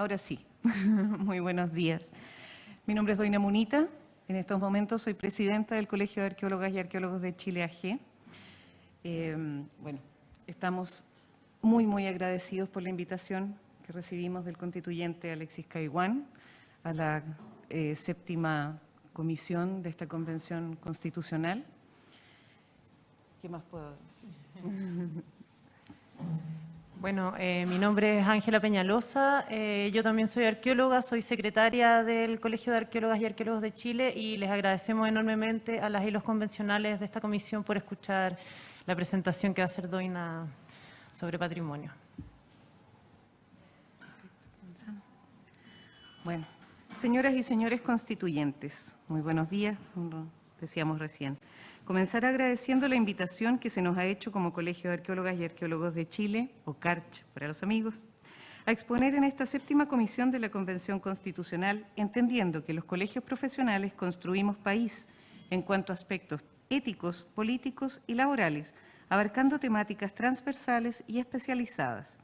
Ahora sí, muy buenos días. Mi nombre es Doina Munita. En estos momentos soy presidenta del Colegio de Arqueólogas y Arqueólogos de Chile AG. Estamos muy agradecidos por la invitación que recibimos del constituyente Alexis Caiguán a la séptima comisión de esta convención constitucional. ¿Qué más puedo decir? Bueno, mi nombre es Ángela Peñalosa, yo también soy arqueóloga, soy secretaria del Colegio de Arqueólogas y Arqueólogos de Chile y les agradecemos enormemente a las y los convencionales de esta comisión por escuchar la presentación que va a hacer Doina sobre patrimonio. Bueno, señoras y señores constituyentes, muy buenos días, como decíamos recién. Comenzar agradeciendo la invitación que se nos ha hecho como Colegio de Arqueólogas y Arqueólogos de Chile, o CARCH para los amigos, a exponer en esta séptima comisión de la Convención Constitucional, entendiendo que los colegios profesionales construimos país en cuanto a aspectos éticos, políticos y laborales, abarcando temáticas transversales y especializadas.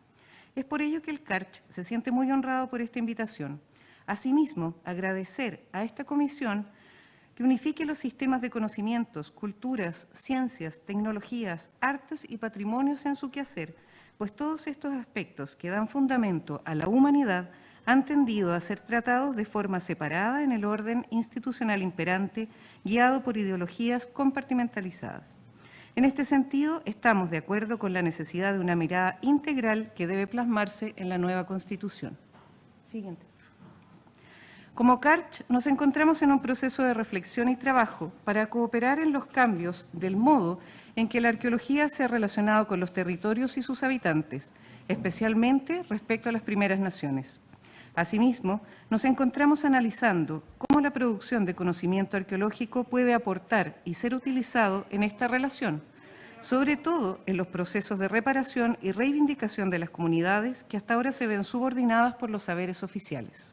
Es por ello que el CARCH se siente muy honrado por esta invitación. Asimismo, agradecer a esta comisión que unifique los sistemas de conocimientos, culturas, ciencias, tecnologías, artes y patrimonios en su quehacer, pues todos estos aspectos que dan fundamento a la humanidad han tendido a ser tratados de forma separada en el orden institucional imperante, guiado por ideologías compartimentalizadas. En este sentido, estamos de acuerdo con la necesidad de una mirada integral que debe plasmarse en la nueva Constitución. Siguiente. Como CARCH nos encontramos en un proceso de reflexión y trabajo para cooperar en los cambios del modo en que la arqueología se ha relacionado con los territorios y sus habitantes, especialmente respecto a las primeras naciones. Asimismo, nos encontramos analizando cómo la producción de conocimiento arqueológico puede aportar y ser utilizado en esta relación, sobre todo en los procesos de reparación y reivindicación de las comunidades que hasta ahora se ven subordinadas por los saberes oficiales.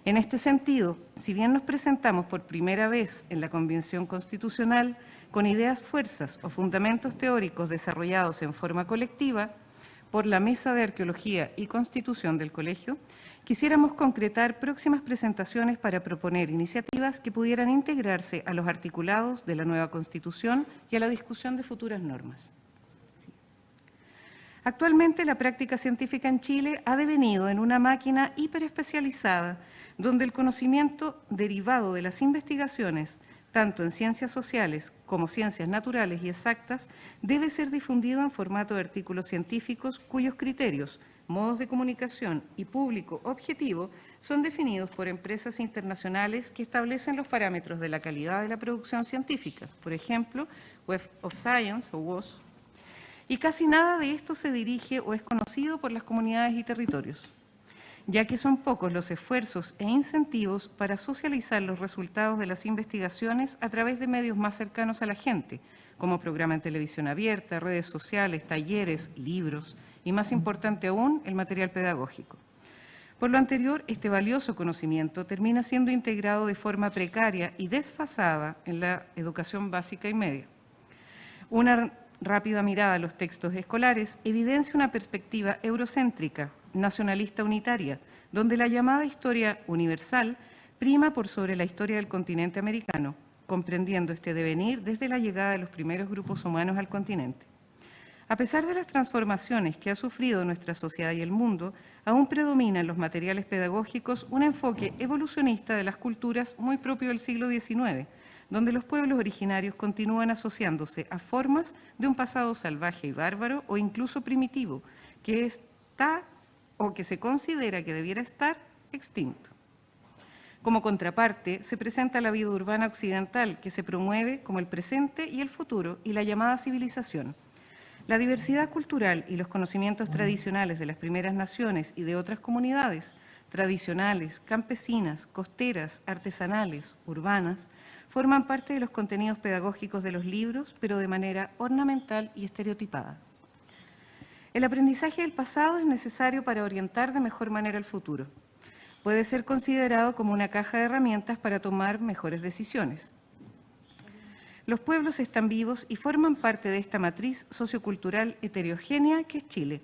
En este sentido, si bien nos presentamos por primera vez en la Convención Constitucional con ideas, fuerzas o fundamentos teóricos desarrollados en forma colectiva por la Mesa de Arqueología y Constitución del Colegio, quisiéramos concretar próximas presentaciones para proponer iniciativas que pudieran integrarse a los articulados de la nueva Constitución y a la discusión de futuras normas. Actualmente, la práctica científica en Chile ha devenido en una máquina hiperespecializada, donde el conocimiento derivado de las investigaciones, tanto en ciencias sociales como ciencias naturales y exactas, debe ser difundido en formato de artículos científicos cuyos criterios, modos de comunicación y público objetivo son definidos por empresas internacionales que establecen los parámetros de la calidad de la producción científica, por ejemplo, Web of Science o WOS, y casi nada de esto se dirige o es conocido por las comunidades y territorios, ya que son pocos los esfuerzos e incentivos para socializar los resultados de las investigaciones a través de medios más cercanos a la gente, como programas en televisión abierta, redes sociales, talleres, libros y, más importante aún, el material pedagógico. Por lo anterior, este valioso conocimiento termina siendo integrado de forma precaria y desfasada en la educación básica y media. Una rápida mirada a los textos escolares evidencia una perspectiva eurocéntrica, nacionalista unitaria, donde la llamada historia universal prima por sobre la historia del continente americano, comprendiendo este devenir desde la llegada de los primeros grupos humanos al continente. A pesar de las transformaciones que ha sufrido nuestra sociedad y el mundo, aún predomina en los materiales pedagógicos un enfoque evolucionista de las culturas muy propio del siglo XIX, donde los pueblos originarios continúan asociándose a formas de un pasado salvaje y bárbaro o incluso primitivo, que está o que se considera que debiera estar extinto. Como contraparte, se presenta la vida urbana occidental, que se promueve como el presente y el futuro y la llamada civilización. La diversidad cultural y los conocimientos tradicionales de las primeras naciones y de otras comunidades, tradicionales, campesinas, costeras, artesanales, urbanas, forman parte de los contenidos pedagógicos de los libros, pero de manera ornamental y estereotipada. El aprendizaje del pasado es necesario para orientar de mejor manera el futuro. Puede ser considerado como una caja de herramientas para tomar mejores decisiones. Los pueblos están vivos y forman parte de esta matriz sociocultural heterogénea que es Chile,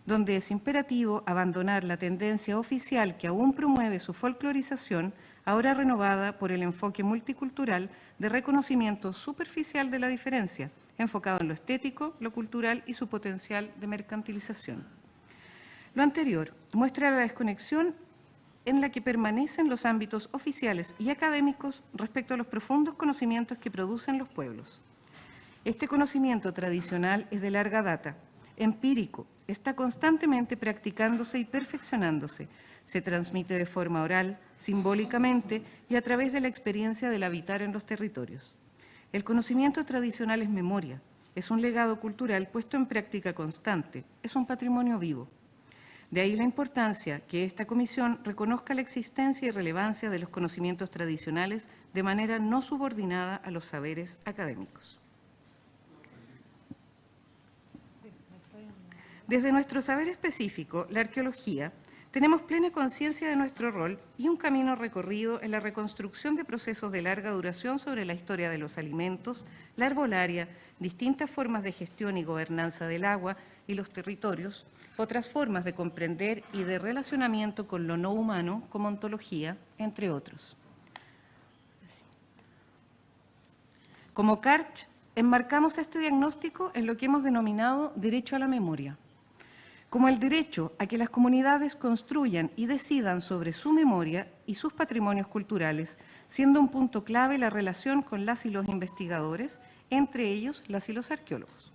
donde es imperativo abandonar la tendencia oficial que aún promueve su folclorización, ahora renovada por el enfoque multicultural de reconocimiento superficial de la diferencia, enfocado en lo estético, lo cultural y su potencial de mercantilización. Lo anterior muestra la desconexión en la que permanecen los ámbitos oficiales y académicos respecto a los profundos conocimientos que producen los pueblos. Este conocimiento tradicional es de larga data, empírico, está constantemente practicándose y perfeccionándose, se transmite de forma oral, simbólicamente y a través de la experiencia del habitar en los territorios. El conocimiento tradicional es memoria, es un legado cultural puesto en práctica constante, es un patrimonio vivo. De ahí la importancia que esta comisión reconozca la existencia y relevancia de los conocimientos tradicionales de manera no subordinada a los saberes académicos. Desde nuestro saber específico, la arqueología, tenemos plena conciencia de nuestro rol y un camino recorrido en la reconstrucción de procesos de larga duración sobre la historia de los alimentos, la herbolaria, distintas formas de gestión y gobernanza del agua y los territorios, otras formas de comprender y de relacionamiento con lo no humano, como ontología, entre otros. Como CARCH, enmarcamos este diagnóstico en lo que hemos denominado derecho a la memoria, como el derecho a que las comunidades construyan y decidan sobre su memoria y sus patrimonios culturales, siendo un punto clave la relación con las y los investigadores, entre ellos las y los arqueólogos.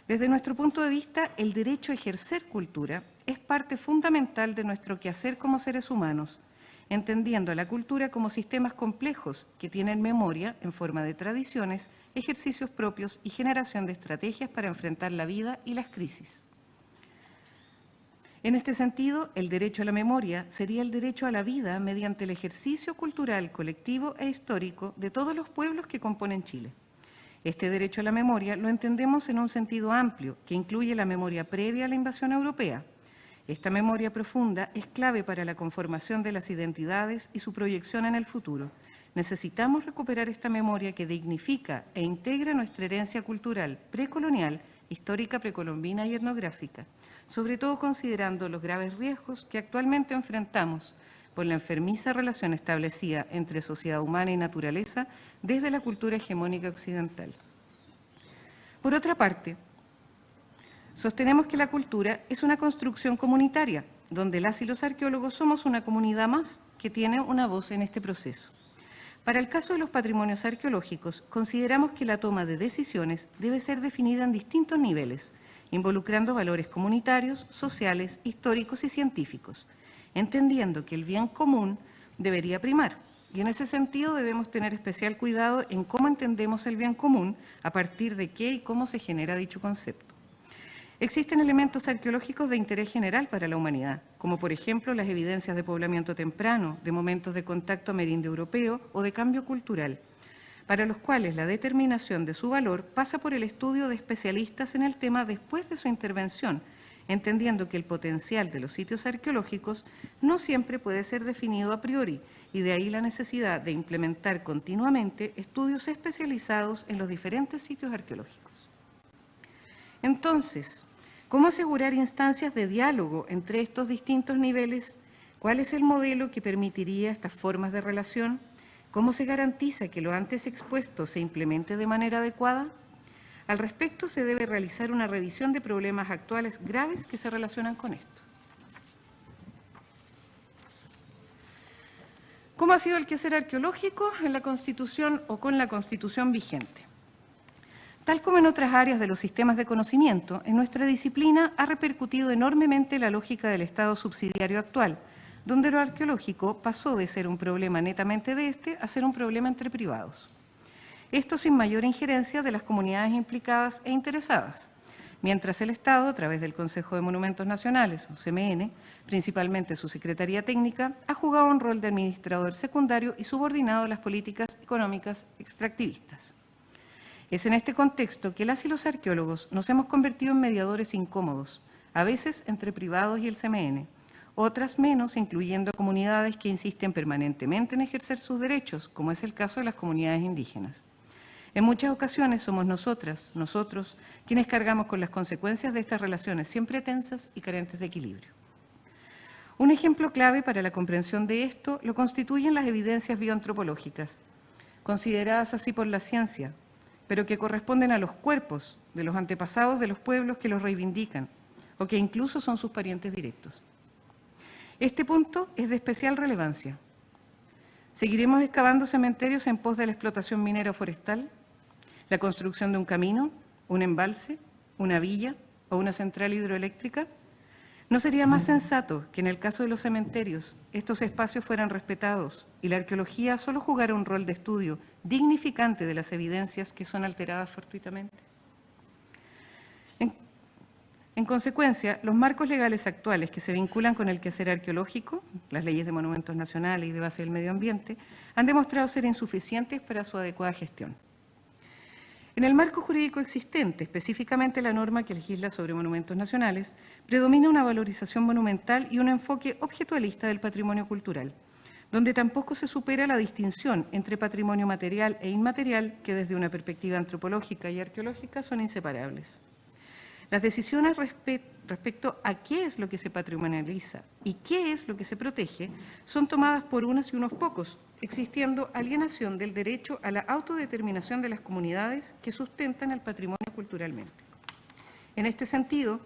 Desde nuestro punto de vista, el derecho a ejercer cultura es parte fundamental de nuestro quehacer como seres humanos, entendiendo a la cultura como sistemas complejos que tienen memoria en forma de tradiciones, ejercicios propios y generación de estrategias para enfrentar la vida y las crisis. En este sentido, el derecho a la memoria sería el derecho a la vida mediante el ejercicio cultural, colectivo e histórico de todos los pueblos que componen Chile. Este derecho a la memoria lo entendemos en un sentido amplio, que incluye la memoria previa a la invasión europea. Esta memoria profunda es clave para la conformación de las identidades y su proyección en el futuro. Necesitamos recuperar esta memoria que dignifica e integra nuestra herencia cultural precolonial, histórica precolombina y etnográfica, sobre todo considerando los graves riesgos que actualmente enfrentamos por la enfermiza relación establecida entre sociedad humana y naturaleza desde la cultura hegemónica occidental. Por otra parte, sostenemos que la cultura es una construcción comunitaria, donde las y los arqueólogos somos una comunidad más que tiene una voz en este proceso. Para el caso de los patrimonios arqueológicos, consideramos que la toma de decisiones debe ser definida en distintos niveles, involucrando valores comunitarios, sociales, históricos y científicos, entendiendo que el bien común debería primar. Y en ese sentido debemos tener especial cuidado en cómo entendemos el bien común, a partir de qué y cómo se genera dicho concepto. Existen elementos arqueológicos de interés general para la humanidad, como por ejemplo las evidencias de poblamiento temprano, de momentos de contacto amerindio europeo o de cambio cultural, para los cuales la determinación de su valor pasa por el estudio de especialistas en el tema después de su intervención, entendiendo que el potencial de los sitios arqueológicos no siempre puede ser definido a priori, y de ahí la necesidad de implementar continuamente estudios especializados en los diferentes sitios arqueológicos. Entonces, ¿cómo asegurar instancias de diálogo entre estos distintos niveles? ¿Cuál es el modelo que permitiría estas formas de relación? ¿Cómo se garantiza que lo antes expuesto se implemente de manera adecuada? Al respecto, se debe realizar una revisión de problemas actuales graves que se relacionan con esto. ¿Cómo ha sido el quehacer arqueológico en la Constitución o con la Constitución vigente? Tal como en otras áreas de los sistemas de conocimiento, en nuestra disciplina ha repercutido enormemente la lógica del Estado subsidiario actual, donde lo arqueológico pasó de ser un problema netamente de este a ser un problema entre privados. Esto sin mayor injerencia de las comunidades implicadas e interesadas, mientras el Estado, a través del Consejo de Monumentos Nacionales, o CMN, principalmente su Secretaría Técnica, ha jugado un rol de administrador secundario y subordinado a las políticas económicas extractivistas. Es en este contexto que las y los arqueólogos nos hemos convertido en mediadores incómodos, a veces entre privados y el CMN, otras menos, incluyendo comunidades que insisten permanentemente en ejercer sus derechos, como es el caso de las comunidades indígenas. En muchas ocasiones somos nosotros, quienes cargamos con las consecuencias de estas relaciones siempre tensas y carentes de equilibrio. Un ejemplo clave para la comprensión de esto lo constituyen las evidencias bioantropológicas, consideradas así por la ciencia, pero que corresponden a los cuerpos de los antepasados de los pueblos que los reivindican, o que incluso son sus parientes directos. Este punto es de especial relevancia. ¿Seguiremos excavando cementerios en pos de la explotación minera o forestal? ¿La construcción de un camino, un embalse, una villa o una central hidroeléctrica? ¿No sería más sensato que en el caso de los cementerios estos espacios fueran respetados y la arqueología solo jugara un rol de estudio dignificante de las evidencias que son alteradas fortuitamente? En consecuencia, los marcos legales actuales que se vinculan con el quehacer arqueológico, las leyes de monumentos nacionales y de base del medio ambiente, han demostrado ser insuficientes para su adecuada gestión. En el marco jurídico existente, específicamente la norma que legisla sobre monumentos nacionales, predomina una valorización monumental y un enfoque objetualista del patrimonio cultural, donde tampoco se supera la distinción entre patrimonio material e inmaterial que desde una perspectiva antropológica y arqueológica son inseparables. Las decisiones respecto a qué es lo que se patrimonializa y qué es lo que se protege son tomadas por unas y unos pocos, existiendo alienación del derecho a la autodeterminación de las comunidades que sustentan el patrimonio culturalmente. En este sentido,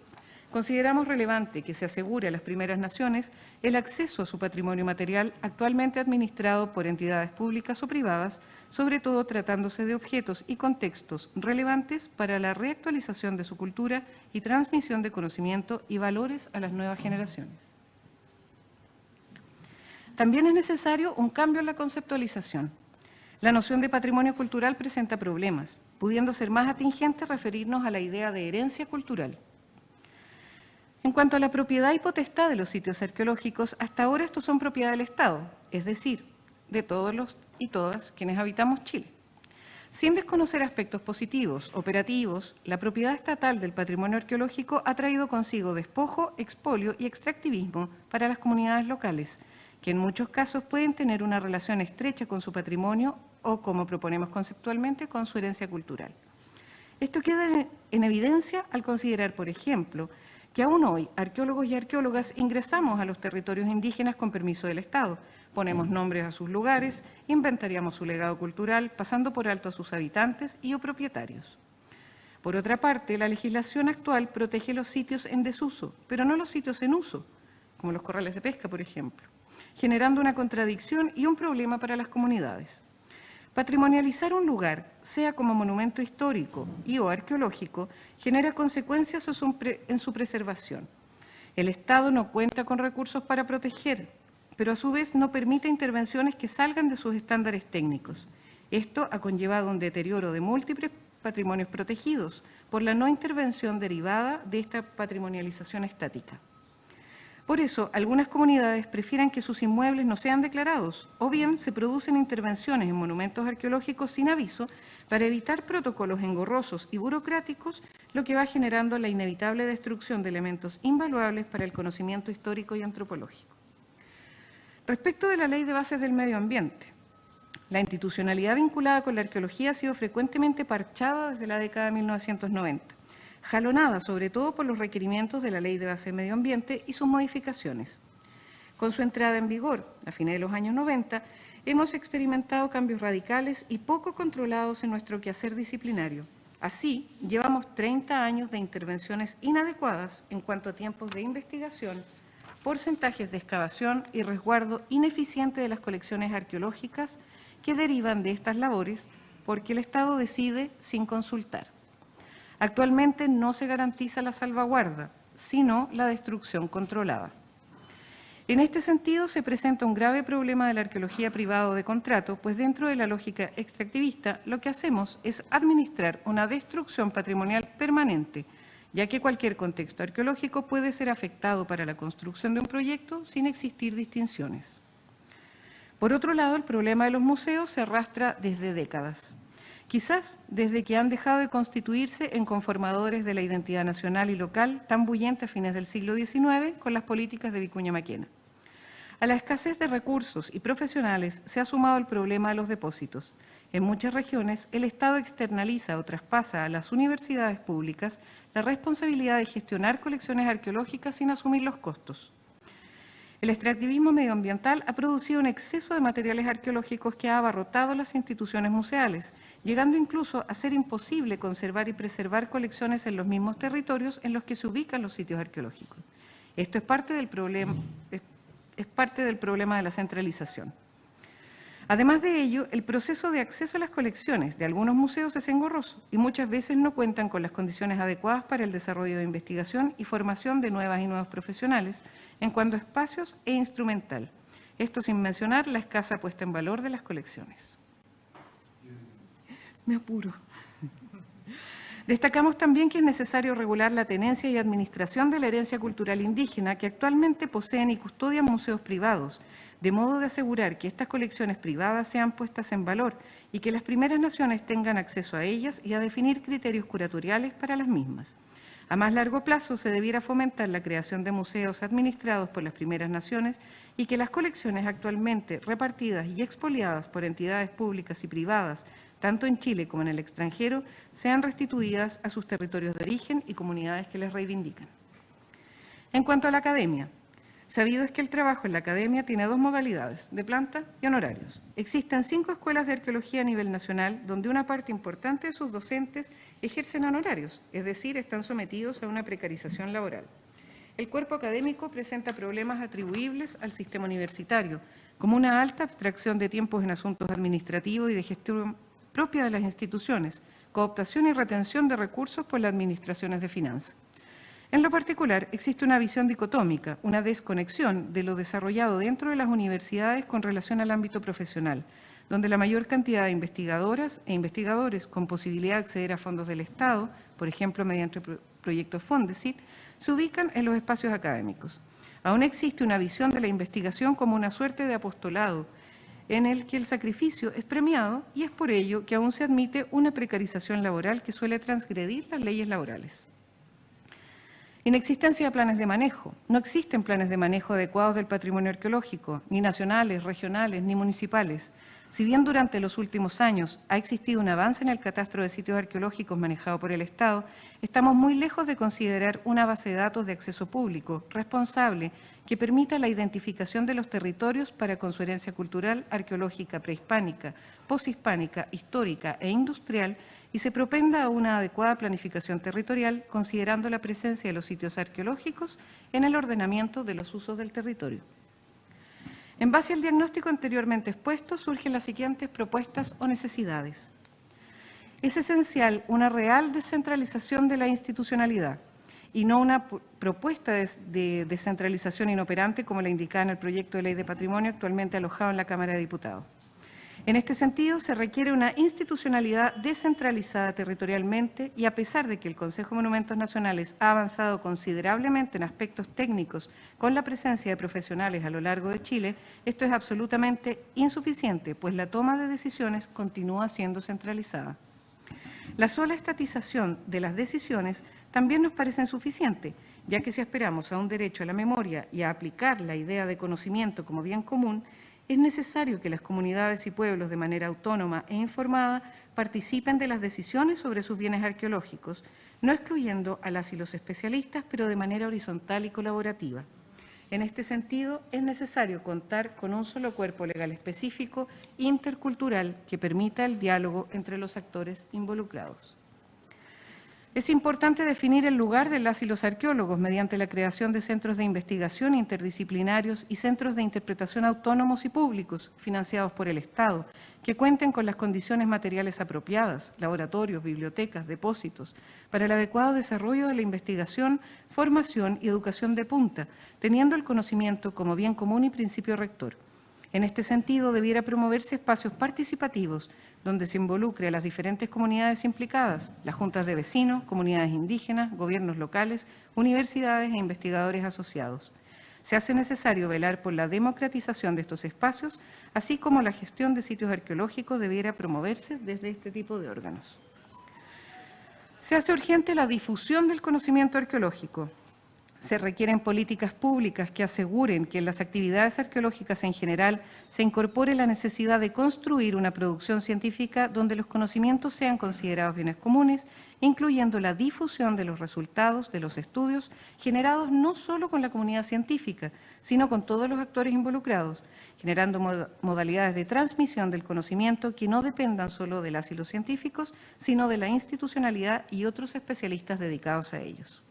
consideramos relevante que se asegure a las primeras naciones el acceso a su patrimonio material actualmente administrado por entidades públicas o privadas, sobre todo tratándose de objetos y contextos relevantes para la reactualización de su cultura y transmisión de conocimiento y valores a las nuevas generaciones. También es necesario un cambio en la conceptualización. La noción de patrimonio cultural presenta problemas, pudiendo ser más atingente referirnos a la idea de herencia cultural. En cuanto a la propiedad y potestad de los sitios arqueológicos, hasta ahora estos son propiedad del Estado, es decir, de todos los y todas quienes habitamos Chile. Sin desconocer aspectos positivos, operativos, la propiedad estatal del patrimonio arqueológico ha traído consigo despojo, expolio y extractivismo para las comunidades locales, que en muchos casos pueden tener una relación estrecha con su patrimonio o, como proponemos conceptualmente, con su herencia cultural. Esto queda en evidencia al considerar, por ejemplo, que aún hoy arqueólogos y arqueólogas ingresamos a los territorios indígenas con permiso del Estado, ponemos nombres a sus lugares, inventariamos su legado cultural, pasando por alto a sus habitantes y o propietarios. Por otra parte, la legislación actual protege los sitios en desuso, pero no los sitios en uso, como los corrales de pesca, por ejemplo, generando una contradicción y un problema para las comunidades. Patrimonializar un lugar, sea como monumento histórico y o arqueológico, genera consecuencias en su preservación. El Estado no cuenta con recursos para proteger, pero a su vez no permite intervenciones que salgan de sus estándares técnicos. Esto ha conllevado un deterioro de múltiples patrimonios protegidos por la no intervención derivada de esta patrimonialización estática. Por eso, algunas comunidades prefieren que sus inmuebles no sean declarados, o bien se producen intervenciones en monumentos arqueológicos sin aviso para evitar protocolos engorrosos y burocráticos, lo que va generando la inevitable destrucción de elementos invaluables para el conocimiento histórico y antropológico. Respecto de la Ley de Bases del Medio Ambiente, la institucionalidad vinculada con la arqueología ha sido frecuentemente parchada desde la década de 1990. Jalonada sobre todo por los requerimientos de la Ley de Base del Medio Ambiente y sus modificaciones. Con su entrada en vigor a fines de los años 90, hemos experimentado cambios radicales y poco controlados en nuestro quehacer disciplinario. Así, llevamos 30 años de intervenciones inadecuadas en cuanto a tiempos de investigación, porcentajes de excavación y resguardo ineficiente de las colecciones arqueológicas que derivan de estas labores porque el Estado decide sin consultar. Actualmente no se garantiza la salvaguarda, sino la destrucción controlada. En este sentido, se presenta un grave problema de la arqueología privada o de contrato, pues dentro de la lógica extractivista lo que hacemos es administrar una destrucción patrimonial permanente, ya que cualquier contexto arqueológico puede ser afectado para la construcción de un proyecto sin existir distinciones. Por otro lado, el problema de los museos se arrastra desde décadas. Quizás desde que han dejado de constituirse en conformadores de la identidad nacional y local tan bullente a fines del siglo XIX con las políticas de Vicuña Maquena. A la escasez de recursos y profesionales se ha sumado el problema de los depósitos, En muchas regiones, el Estado externaliza o traspasa a las universidades públicas la responsabilidad de gestionar colecciones arqueológicas sin asumir los costos. El extractivismo medioambiental ha producido un exceso de materiales arqueológicos que ha abarrotado las instituciones museales, llegando incluso a ser imposible conservar y preservar colecciones en los mismos territorios en los que se ubican los sitios arqueológicos. Esto es parte del problema de la centralización. Además de ello, el proceso de acceso a las colecciones de algunos museos es engorroso y muchas veces no cuentan con las condiciones adecuadas para el desarrollo de investigación y formación de nuevas y nuevos profesionales en cuanto a espacios e instrumental. Esto sin mencionar la escasa puesta en valor de las colecciones. Me apuro. Destacamos también que es necesario regular la tenencia y administración de la herencia cultural indígena que actualmente poseen y custodian museos privados, de modo de asegurar que estas colecciones privadas sean puestas en valor y que las primeras naciones tengan acceso a ellas y a definir criterios curatoriales para las mismas. A más largo plazo se debiera fomentar la creación de museos administrados por las primeras naciones y que las colecciones actualmente repartidas y expoliadas por entidades públicas y privadas, tanto en Chile como en el extranjero, sean restituidas a sus territorios de origen y comunidades que les reivindican. En cuanto a la academia, sabido es que el trabajo en la academia tiene dos modalidades, de planta y honorarios. Existen 5 escuelas de arqueología a nivel nacional, donde una parte importante de sus docentes ejercen honorarios, es decir, están sometidos a una precarización laboral. El cuerpo académico presenta problemas atribuibles al sistema universitario, como una alta abstracción de tiempos en asuntos administrativos y de gestión propia de las instituciones, cooptación y retención de recursos por las administraciones de finanzas. En lo particular, existe una visión dicotómica, una desconexión de lo desarrollado dentro de las universidades con relación al ámbito profesional, donde la mayor cantidad de investigadoras e investigadores con posibilidad de acceder a fondos del Estado, por ejemplo mediante proyectos Fondesit, se ubican en los espacios académicos. Aún existe una visión de la investigación como una suerte de apostolado, en el que el sacrificio es premiado y es por ello que aún se admite una precarización laboral que suele transgredir las leyes laborales. Inexistencia de planes de manejo. No existen planes de manejo adecuados del patrimonio arqueológico, ni nacionales, regionales, ni municipales. Si bien durante los últimos años ha existido un avance en el catastro de sitios arqueológicos manejado por el Estado, estamos muy lejos de considerar una base de datos de acceso público, responsable, que permita la identificación de los territorios para con su herencia cultural, arqueológica, prehispánica, poshispánica, histórica e industrial, y se propenda a una adecuada planificación territorial, considerando la presencia de los sitios arqueológicos en el ordenamiento de los usos del territorio. En base al diagnóstico anteriormente expuesto, surgen las siguientes propuestas o necesidades. Es esencial una real descentralización de la institucionalidad y no una propuesta de descentralización inoperante como la indicada en el proyecto de ley de patrimonio actualmente alojado en la Cámara de Diputados. En este sentido, se requiere una institucionalidad descentralizada territorialmente y a pesar de que el Consejo de Monumentos Nacionales ha avanzado considerablemente en aspectos técnicos con la presencia de profesionales a lo largo de Chile, esto es absolutamente insuficiente, pues la toma de decisiones continúa siendo centralizada. La sola estatización de las decisiones también nos parece insuficiente, ya que si aspiramos a un derecho a la memoria y a aplicar la idea de conocimiento como bien común, es necesario que las comunidades y pueblos de manera autónoma e informada participen de las decisiones sobre sus bienes arqueológicos, no excluyendo a las y los especialistas, pero de manera horizontal y colaborativa. En este sentido, es necesario contar con un solo cuerpo legal específico intercultural que permita el diálogo entre los actores involucrados. Es importante definir el lugar de las y los arqueólogos mediante la creación de centros de investigación interdisciplinarios y centros de interpretación autónomos y públicos financiados por el Estado, que cuenten con las condiciones materiales apropiadas, laboratorios, bibliotecas, depósitos, para el adecuado desarrollo de la investigación, formación y educación de punta, teniendo el conocimiento como bien común y principio rector. En este sentido, debiera promoverse espacios participativos donde se involucre a las diferentes comunidades implicadas, las juntas de vecinos, comunidades indígenas, gobiernos locales, universidades e investigadores asociados. Se hace necesario velar por la democratización de estos espacios, así como la gestión de sitios arqueológicos debiera promoverse desde este tipo de órganos. Se hace urgente la difusión del conocimiento arqueológico. Se requieren políticas públicas que aseguren que en las actividades arqueológicas en general se incorpore la necesidad de construir una producción científica donde los conocimientos sean considerados bienes comunes, incluyendo la difusión de los resultados de los estudios generados no solo con la comunidad científica, sino con todos los actores involucrados, generando modalidades de transmisión del conocimiento que no dependan solo de las y los científicos, sino de la institucionalidad y otros especialistas dedicados a ellos.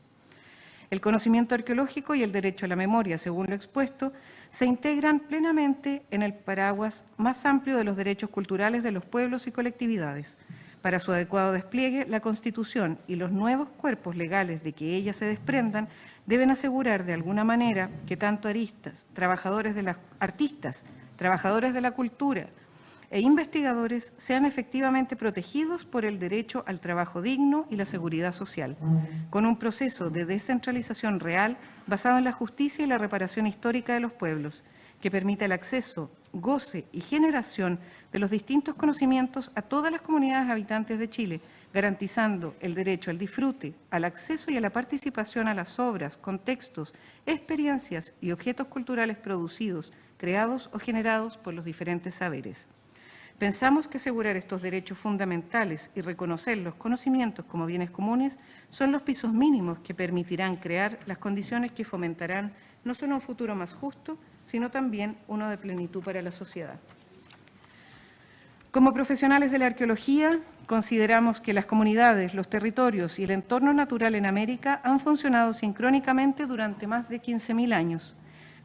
El conocimiento arqueológico y el derecho a la memoria, según lo expuesto, se integran plenamente en el paraguas más amplio de los derechos culturales de los pueblos y colectividades. Para su adecuado despliegue, la Constitución y los nuevos cuerpos legales de que ellas se desprendan deben asegurar de alguna manera que tanto artistas, trabajadores de la cultura e investigadores sean efectivamente protegidos por el derecho al trabajo digno y la seguridad social, con un proceso de descentralización real basado en la justicia y la reparación histórica de los pueblos, que permita el acceso, goce y generación de los distintos conocimientos a todas las comunidades habitantes de Chile, garantizando el derecho al disfrute, al acceso y a la participación a las obras, contextos, experiencias y objetos culturales producidos, creados o generados por los diferentes saberes. Pensamos que asegurar estos derechos fundamentales y reconocer los conocimientos como bienes comunes son los pisos mínimos que permitirán crear las condiciones que fomentarán no solo un futuro más justo, sino también uno de plenitud para la sociedad. Como profesionales de la arqueología, consideramos que las comunidades, los territorios y el entorno natural en América han funcionado sincrónicamente durante más de 15.000 años,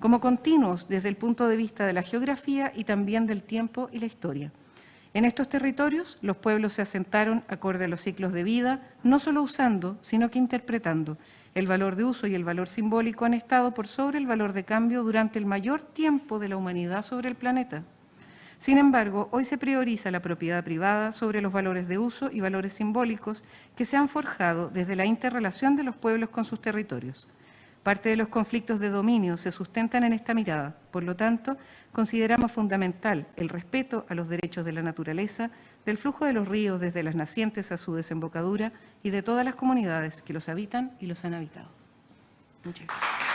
como continuos desde el punto de vista de la geografía y también del tiempo y la historia. En estos territorios, los pueblos se asentaron acorde a los ciclos de vida, no solo usando, sino que interpretando. El valor de uso y el valor simbólico han estado por sobre el valor de cambio durante el mayor tiempo de la humanidad sobre el planeta. Sin embargo, hoy se prioriza la propiedad privada sobre los valores de uso y valores simbólicos que se han forjado desde la interrelación de los pueblos con sus territorios. Parte de los conflictos de dominio se sustentan en esta mirada. Por lo tanto, consideramos fundamental el respeto a los derechos de la naturaleza, del flujo de los ríos desde las nacientes a su desembocadura y de todas las comunidades que los habitan y los han habitado. Muchas gracias.